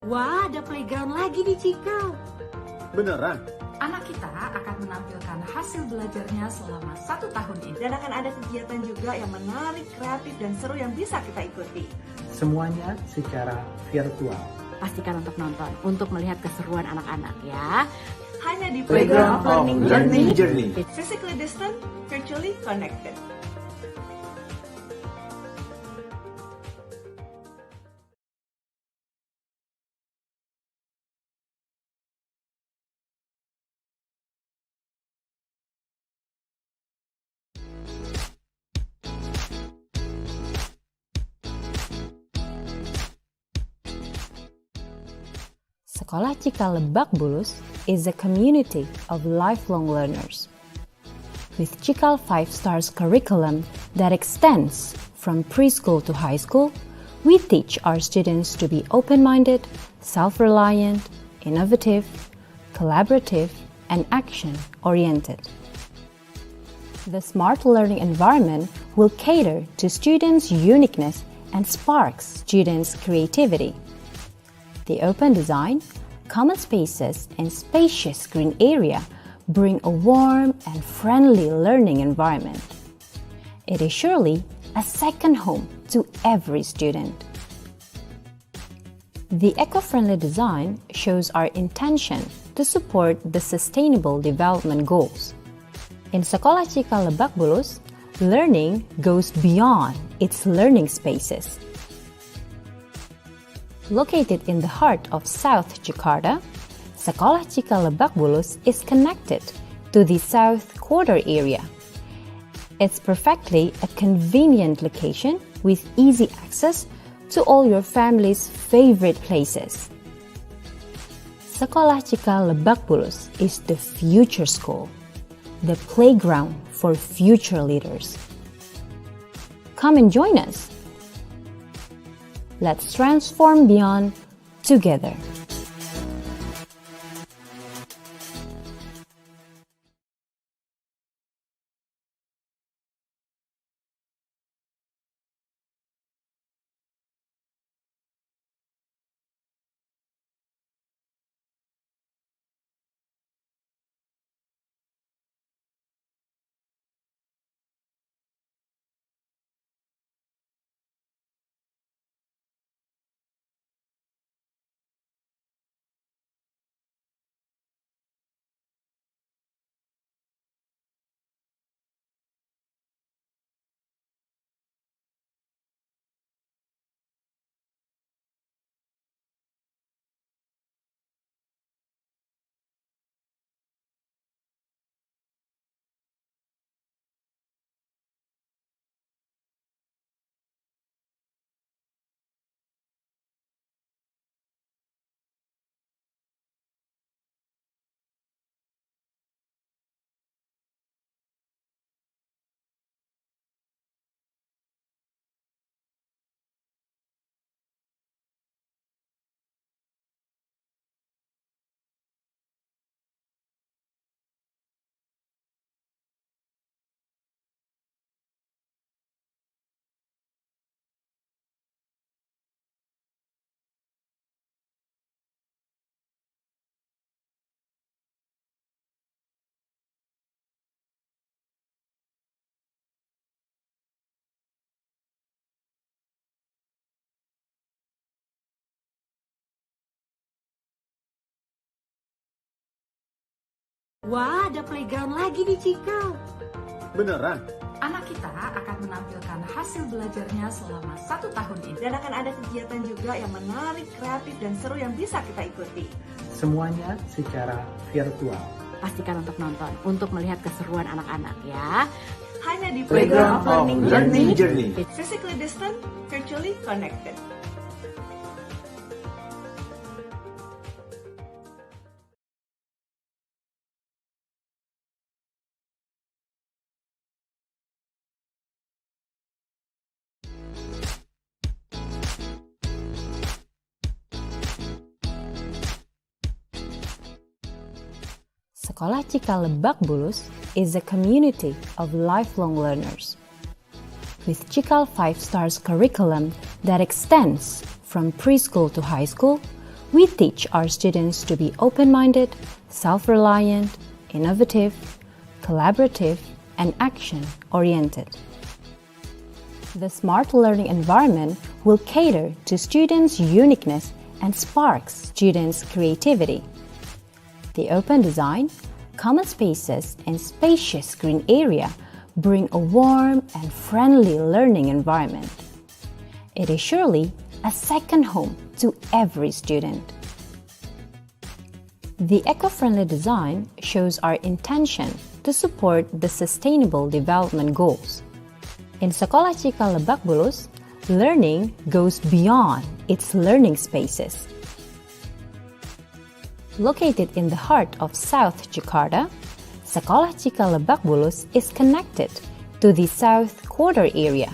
Wah, ada playground lagi di Cikal. Beneran? Anak kita akan menampilkan hasil belajarnya selama 1 tahun ini. Dan akan ada kegiatan juga yang menarik, kreatif, dan seru yang bisa kita ikuti. Semuanya secara virtual. Pastikan untuk nonton, untuk melihat keseruan anak-anak ya. Hanya di Playground of Learning Journey. Physically distant, virtually connected. Sekolah Cikal Lebak Bulus is a community of lifelong learners. With Cikal 5 Stars curriculum that extends from preschool to high school, we teach our students to be open-minded, self-reliant, innovative, collaborative, and action-oriented. The smart learning environment will cater to students' uniqueness and sparks students' creativity. The open design, common spaces, and spacious green area bring a warm and friendly learning environment. It is surely a second home to every student. The eco-friendly design shows our intention to support the Sustainable Development Goals. In Sekolah Cikal Lebak Bulus, learning goes beyond its learning spaces. Located in the heart of South Jakarta, Sekolah Cikal Lebak Bulus is connected to the South Quarter area. It's perfectly a convenient location with easy access to all your family's favorite places. Sekolah Cikal Lebak Bulus is the future school, the playground for future leaders. Come and join us. Let's transform beyond together. Wah, ada playground lagi di Cikal. Beneran? Anak kita akan menampilkan hasil belajarnya selama 1 tahun ini. Dan akan ada kegiatan juga yang menarik, kreatif, dan seru yang bisa kita ikuti. Semuanya secara virtual. Pastikan untuk nonton, untuk melihat keseruan anak-anak ya. Hanya di Playground of Learning Journey. Physically distant, virtually connected. Sekolah Cikal Lebak Bulus is a community of lifelong learners. With Cikal 5 Stars curriculum that extends from preschool to high school, we teach our students to be open-minded, self-reliant, innovative, collaborative, and action-oriented. The smart learning environment will cater to students' uniqueness and spark students' creativity. The open design, common spaces, and spacious green area bring a warm and friendly learning environment. It is surely a second home to every student. The eco-friendly design shows our intention to support the Sustainable Development Goals. In Sekolah Cikal Lebak Bulus, learning goes beyond its learning spaces. Located in the heart of South Jakarta, Sekolah Cikal Lebak Bulus is connected to the South Quarter area.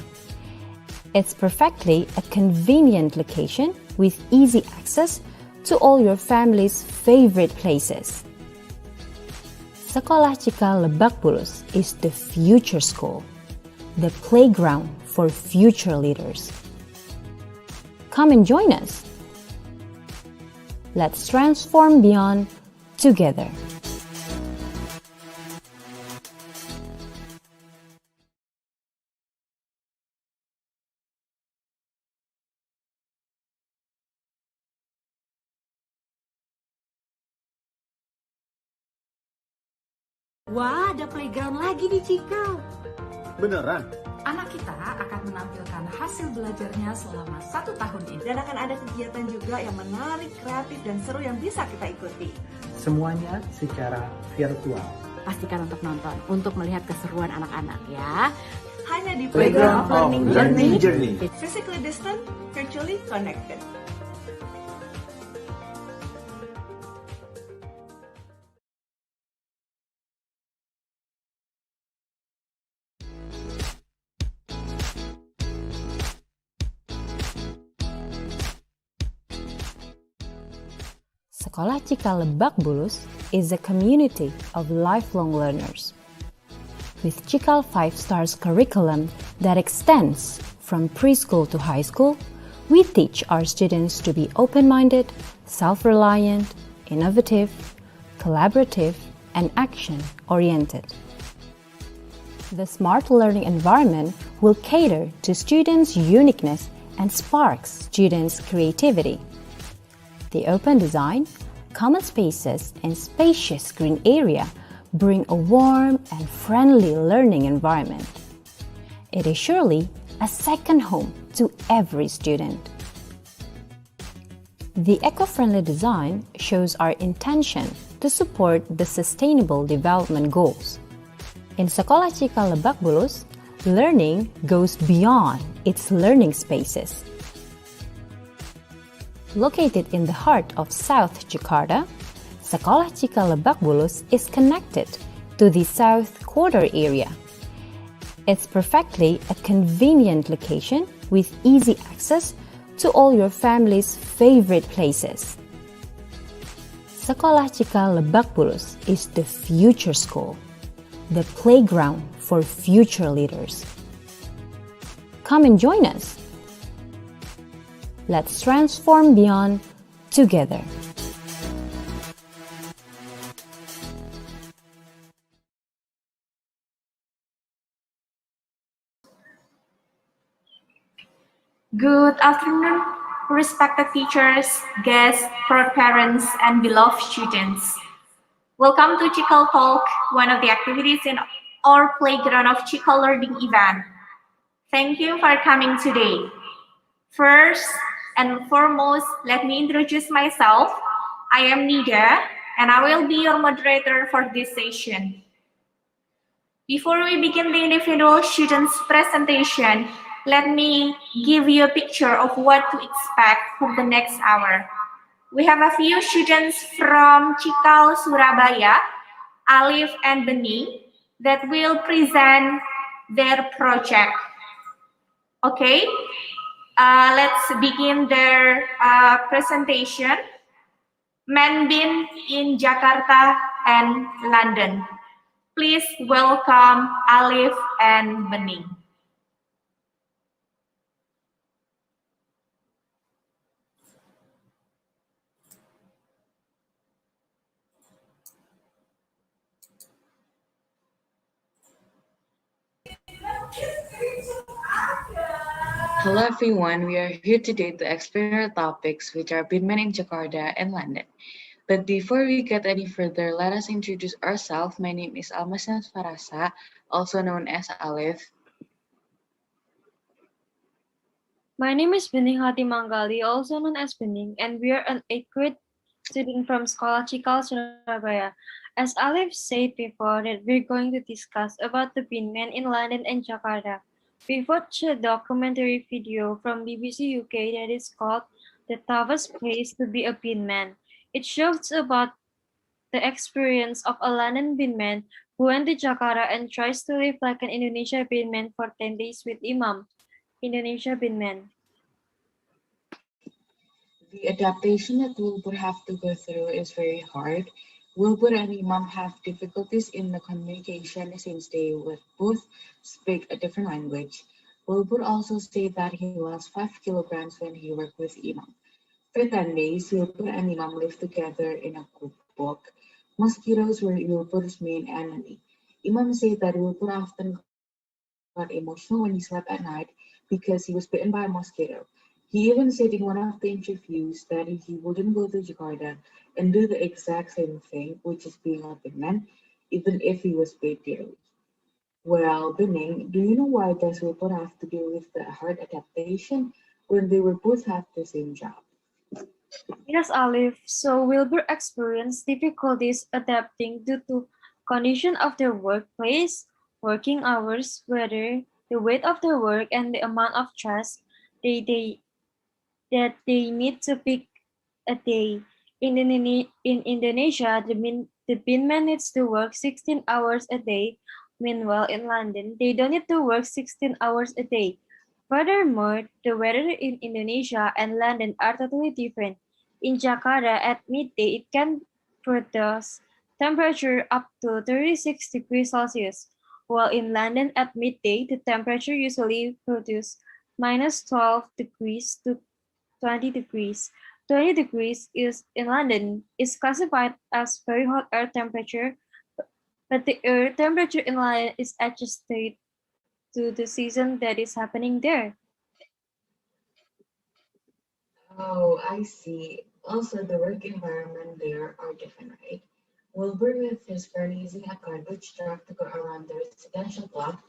It's perfectly a convenient location with easy access to all your family's favorite places. Sekolah Cikal Lebak Bulus is the future school, the playground for future leaders. Come and join us. Let's transform beyond together. Wah, ada playground lagi di Cikal. Beneran? Anak kita akan menampilkan hasil belajarnya selama 1 tahun ini. Dan akan ada kegiatan juga yang menarik, kreatif, dan seru yang bisa kita ikuti. Semuanya secara virtual. Pastikan untuk nonton, untuk melihat keseruan anak-anak ya. Hanya di Playground of Learning Journey. Physically distant, virtually connected. Sekolah Cikal Lebak Bulus is a community of lifelong learners. With Cikal 5 Stars curriculum that extends from preschool to high school, we teach our students to be open-minded, self-reliant, innovative, collaborative, and action-oriented. The smart learning environment will cater to students' uniqueness and spark students' creativity. The open design, common spaces, and spacious green area bring a warm and friendly learning environment. It is surely a second home to every student. The eco-friendly design shows our intention to support the Sustainable Development Goals. In Sekolah Cikal Lebak Bulus, learning goes beyond its learning spaces. Located in the heart of South Jakarta, Sekolah Cikal Lebak Bulus is connected to the South Quarter area. It's perfectly a convenient location with easy access to all your family's favorite places. Sekolah Cikal Lebak Bulus is the future school, the playground for future leaders. Come and join us. Let's transform beyond together. Good afternoon, respected teachers, guests, proud parents, and beloved students. Welcome to Cikal Talk, one of the activities in our playground of Cikal Learning event. Thank you for coming today. First and foremost, let me introduce myself. I am Nida, and I will be your moderator for this session. Before we begin the individual students' presentation, let me give you a picture of what to expect for the next hour. We have a few students from Cikal, Surabaya, Alif and Bening, that will present their project. Okay? Let's begin their presentation. Manbin in Jakarta and London. Please welcome Alif and Bening. Hello everyone, we are here today to explore our topics which are Binman in Jakarta and London. But before we get any further, let us introduce ourselves. My name is Almasan Farasa, also known as Alif. My name is Bening Hati Manggali, also known as Bening, and we are an 8th grade student from Sekolah Cikal, Surabaya. As Alif said before, that we're going to discuss about the Binman in London and Jakarta. We watched a documentary video from BBC UK that is called The Toughest Place to be a Binman. It shows about the experience of a London binman who went to Jakarta and tries to live like an Indonesia binman for 10 days with Imam. Indonesia binman. The adaptation that Wilbur have to go through is very hard. Wilbur and Imam have difficulties in the communication since they would both speak a different language. Wilbur also said that he lost 5 kilograms when he worked with Imam. For 10 days, Wilbur and Imam lived together in a cookbook. Mosquitoes were Wilbur's main enemy. Imam said that Wilbur often got emotional when he slept at night because he was bitten by a mosquito. He even said in one of the interviews that he wouldn't go to Jakarta and do the exact same thing, which is being a big man, even if he was paid dearly. Well, Bening, do you know why does Wilbur have to deal with the hard adaptation when they were both have the same job? Yes, Alif. So Wilbur experienced difficulties adapting due to condition of their workplace, working hours, weather, the weight of their work, and the amount of stress they that they need to pick a day. In Indonesia, the binman needs to work 16 hours a day. Meanwhile, in London, they don't need to work 16 hours a day. Furthermore, the weather in Indonesia and London are totally different. In Jakarta, at midday, it can produce temperature up to 36 degrees Celsius, while in London at midday, the temperature usually produces minus 12 degrees to 20 degrees. 20 degrees is in London is classified as very hot air temperature, but the air temperature in London is adjusted to the season that is happening there. Oh, I see. Also, the work environment there are different, right? Wilbur with his friend using a garbage truck to go around the residential block.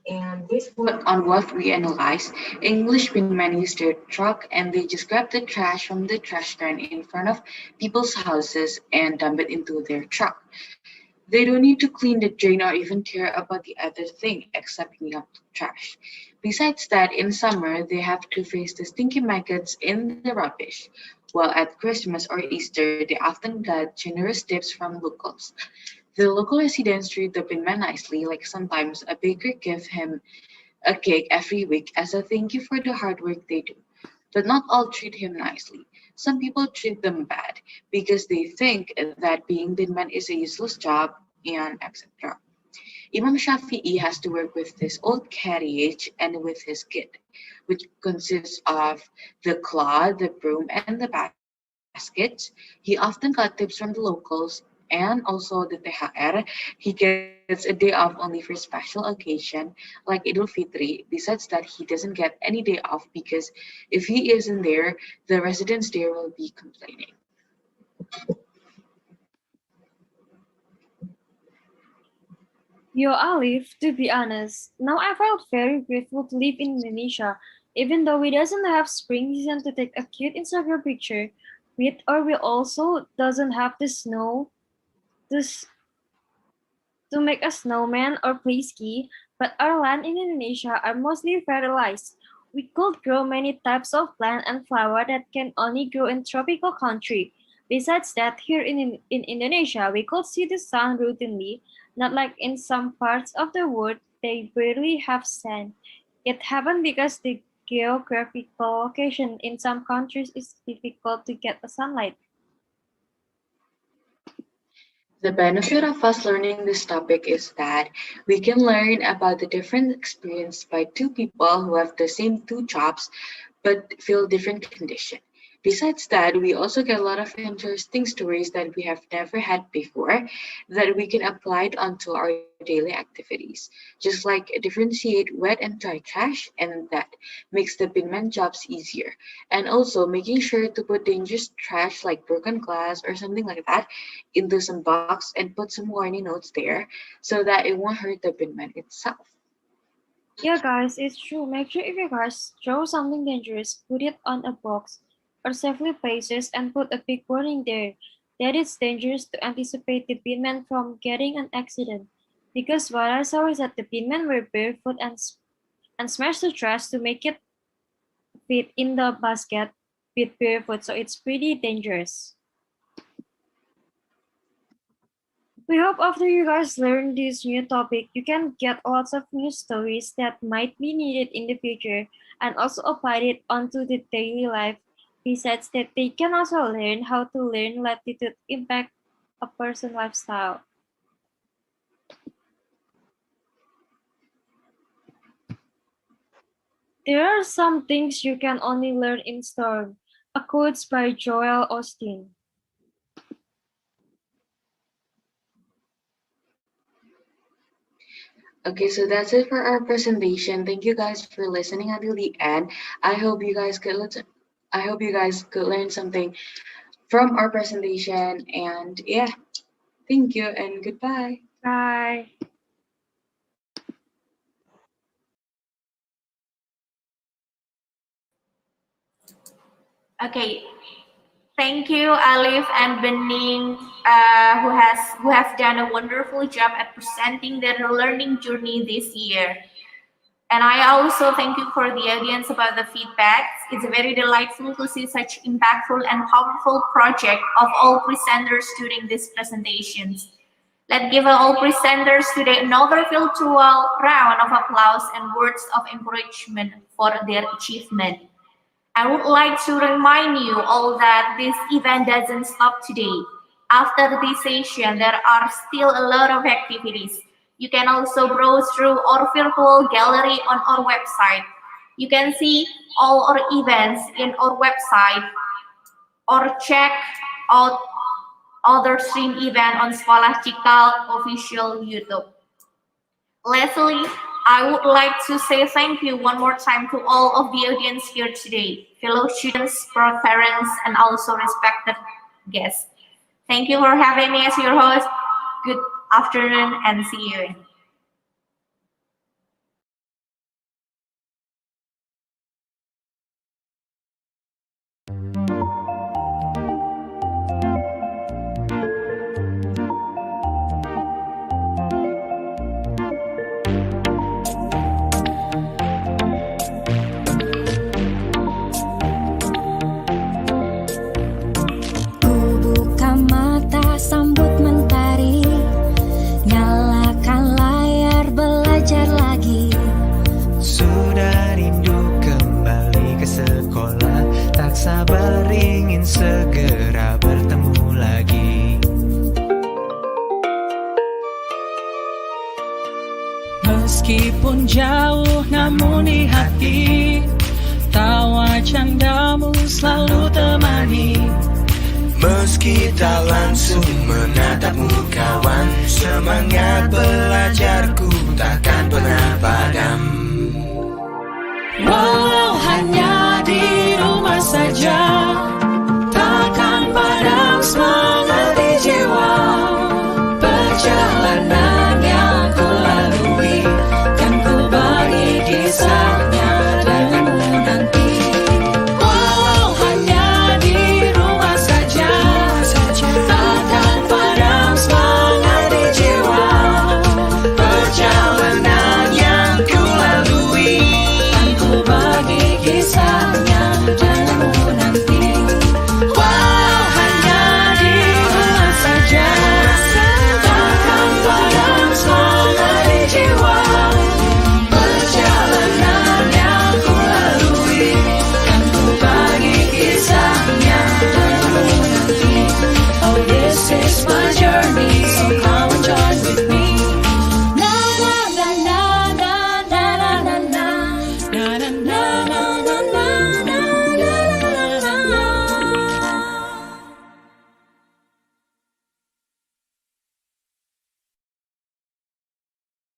And based on what we analyzed, English women use their truck and they just grab the trash from the trash can in front of people's houses and dump it into their truck. They don't need to clean the drain or even care about the other thing except picking up the trash. Besides that, in summer, they have to face the stinky maggots in the rubbish. While at Christmas or Easter, they often get generous tips from locals. The local residents treat the pinman nicely, like sometimes a baker gives him a cake every week as a thank you for the hard work they do. But not all treat him nicely. Some people treat them bad because they think that being binman is a useless job and etc. Imam Shafi'i has to work with this old carriage and with his kid, which consists of the cloth, the broom, and the baskets. He often got tips from the locals and also the THR. He gets a day off only for special occasion like Idul Fitri. Besides that, he doesn't get any day off because if he isn't there, the residents there will be complaining. Yo, Alif, to be honest, now I felt very grateful to live in Indonesia, even though we doesn't have spring season to take a cute Instagram picture with, or we also doesn't have the snow to, to make a snowman or play ski, but our land in Indonesia are mostly fertilized. We could grow many types of plant and flower that can only grow in tropical country. Besides that, here in Indonesia, we could see the sun routinely, not like in some parts of the world, they barely have sun. It happened because the geographical location in some countries is difficult to get the sunlight. The benefit of us learning this topic is that we can learn about the different experience by two people who have the same two jobs but feel different condition. Besides that, we also get a lot of interesting stories that we have never had before that we can apply it onto our daily activities. Just like differentiate wet and dry trash, and that makes the binman jobs easier. And also making sure to put dangerous trash like broken glass or something like that into some box and put some warning notes there so that it won't hurt the binman itself. Yeah, guys, it's true. Make sure if you guys throw something dangerous, put it on a box or safely places and put a big warning there that it's dangerous to anticipate the binmen from getting an accident. Because what I saw is that the binmen were barefoot and smashed the trash to make it fit in the basket with barefoot, so it's pretty dangerous. We hope after you guys learn this new topic, you can get lots of new stories that might be needed in the future and also apply it onto the daily life. Besides that, they can also learn how to learn latitude impact a person lifestyle. There are some things you can only learn in storm. A quote by Joel Osteen. Okay, so that's it for our presentation. Thank you guys for listening until the end. I hope you guys could listen. I hope you guys could learn something from our presentation. And yeah, thank you and goodbye. Bye. Okay, thank you, Alif and Bening, who have done a wonderful job at presenting their learning journey this year. And I also thank you for the audience about the feedback. It's very delightful to see such impactful and powerful project of all presenters during these presentations. Let's give all presenters today another virtual round of applause and words of encouragement for their achievement. I would like to remind you all that this event doesn't stop today. After this session, there are still a lot of activities. You can also browse through our virtual gallery on our website. You can see all our events in our website or check out other stream event on Sekolah Cikal official YouTube. Lastly, I would like to say thank you one more time to all of the audience here today, fellow students, proud parents, and also respected guests. Thank you for having me as your host. Good afternoon and see you. Sambut mentari, nyalakan layar belajar lagi. Sudah rindu kembali ke sekolah, tak sabar ingin segera bertemu lagi. Meskipun jauh namun di hati, tawa candamu selalu temani. Meski tak langsung menatapmu kawan, semangat belajarku takkan pernah padam. Walau hanya di rumah saja,